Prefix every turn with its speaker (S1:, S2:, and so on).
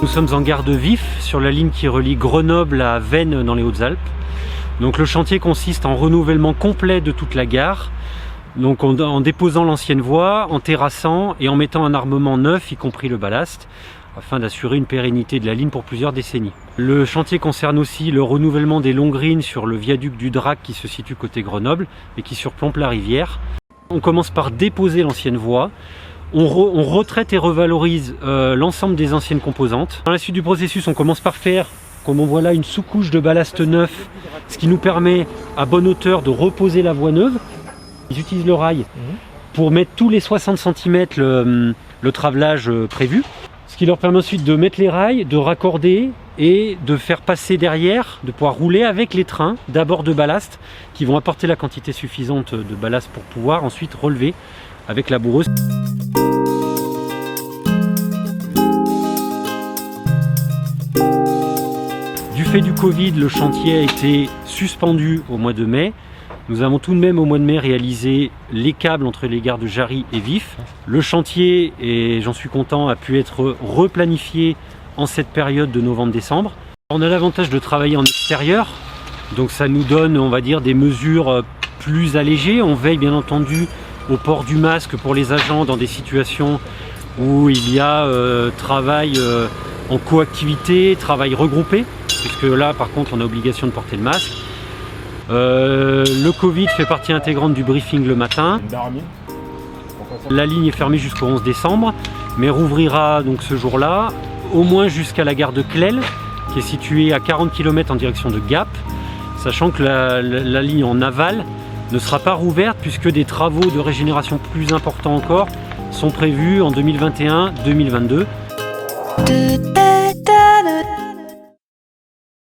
S1: Nous sommes en gare de Vif, sur la ligne qui relie Grenoble à Veynes dans les Hautes-Alpes. Donc le chantier consiste en renouvellement complet de toute la gare, donc en déposant l'ancienne voie, en terrassant et en mettant un armement neuf, y compris le ballast, afin d'assurer une pérennité de la ligne pour plusieurs décennies. Le chantier concerne aussi le renouvellement des longrines sur le viaduc du Drac qui se situe côté Grenoble et qui surplombe la rivière. On commence par déposer l'ancienne voie. On retraite et revalorise l'ensemble des anciennes composantes. Dans la suite du processus, on commence par faire, comme on voit là, une sous-couche de ballast neuf, ce qui nous permet à bonne hauteur de reposer la voie neuve. Ils utilisent le rail pour mettre tous les 60 cm le travelage prévu, ce qui leur permet ensuite de mettre les rails, de raccorder et de faire passer derrière, de pouvoir rouler avec les trains d'abord de ballast qui vont apporter la quantité suffisante de ballast pour pouvoir ensuite relever avec la boureuse. Du fait du Covid, le chantier a été suspendu au mois de mai. Nous avons tout de même au mois de mai réalisé les câbles entre les gares de Jarry et Vif. Le chantier, et j'en suis content, a pu être replanifié en cette période de novembre-décembre. On a l'avantage de travailler en extérieur, donc ça nous donne, on va dire, des mesures plus allégées. On veille bien entendu au port du masque pour les agents dans des situations où il y a travail en coactivité, travail regroupé, puisque là par contre on a obligation de porter le masque. Le Covid fait partie intégrante du briefing le matin. La ligne est fermée jusqu'au 11 décembre, mais rouvrira donc ce jour-là, au moins jusqu'à la gare de Clel, qui est située à 40 km en direction de Gap, sachant que la ligne en aval ne sera pas rouverte puisque des travaux de régénération plus importants encore sont prévus en 2021-2022.